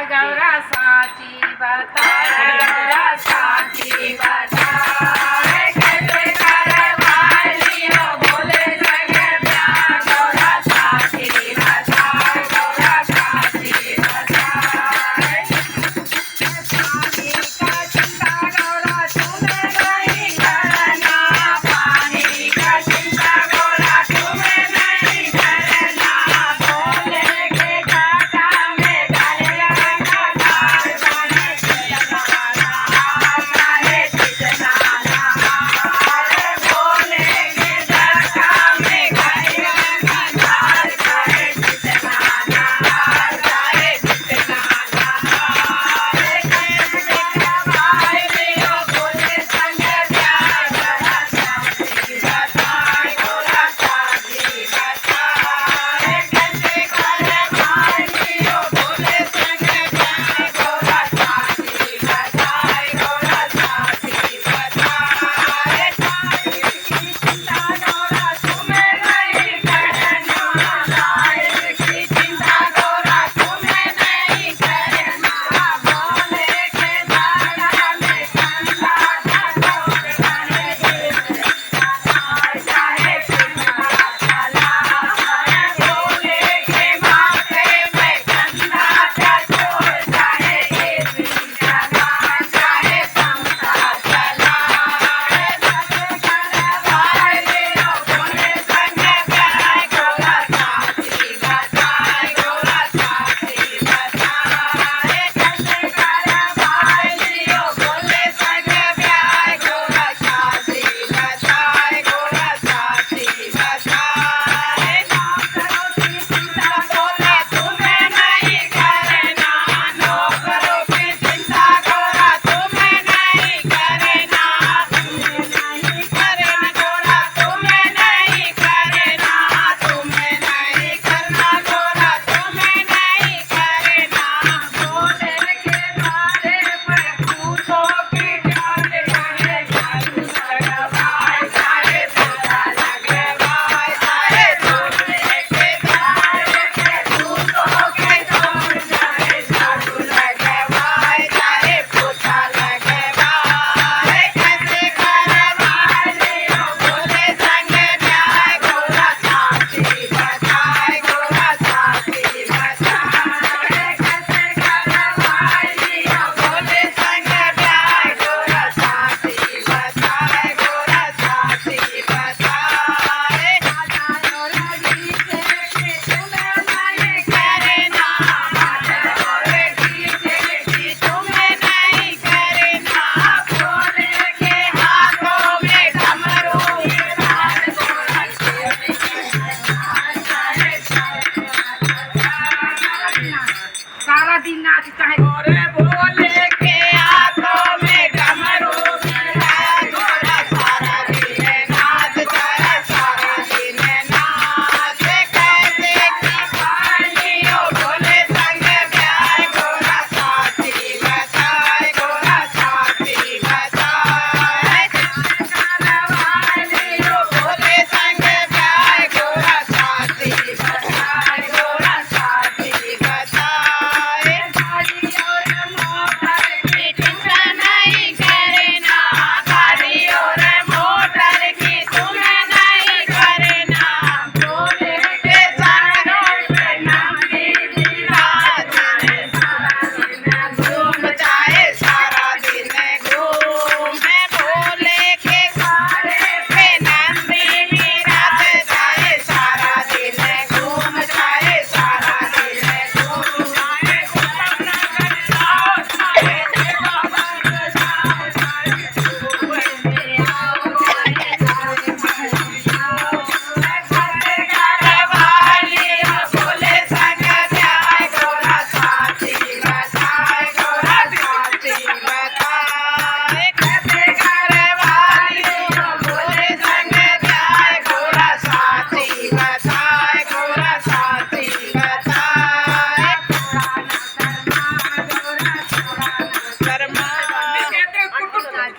गौरा साची बता गौरा साची बता कैसे करवाई हो बोले संग प्यार गौरा साची बता गौरा साची बता पानी का चिंता गौरा तुम्हें नहीं करना पानी का चिंता गौरा तुम्हें नहीं करना बोले के घाटा में डालिया का धार बने चितनाना चाहे चितनाना बोले के घाटा में डालिया का धार चाहे चितनाना चाहे चितनाना भाई लियो बोले संग प्यार गौरा साची बता गौरा साची बता कैसे करवाई लियो बोले संग प्यार गौरा साची बता गौरा साची बता साची की चिंता गौरा तुम्हें नहीं करना लायक की चिंता गौरा तुम्हें नहीं करना बोले के धारा में कंधा ठाकुर बने चाहे चिंता चला बोले के माथे में कंधा ठाकुर चाहे चिंता चाहे समता चला करवाई लियो बोले संग प्यार गौरा साची बता गौरा साची बता कैसे करवाई लियो बोले संग प्यार गौरा साची बता गौरा साची बता नौकरों की चिंता बोले तुम्हें नहीं करना नौकरों की चिंता गौरा तुम्हें नहीं करना तुम्हें नहीं करना गौरा तुम्हें नहीं करना तुम्हें नहीं करना गौरा तुम्हें नहीं करना बोले के बारे पर पूछो कि जान कहे झाड़ू लगवाए चाहे पोछा लगवाए चाहे बोले के बारे पर पूछो कि जान कहे झाड़ू लगवाए चाहे पोछा लगवाए कैसे करवाई लियो बोले संग प्यार गौरा साची बता गौरा साची बता कैसे करवाई लियो बोले संग प्यार गौरा साची बता गौरा साची बता राजा और गीत की तुम्हें नहीं करना राजा और गीत की तुम्हें नहीं करना बोले के हाथों में डमरू हाथ गौरा सारा दिन नाचता है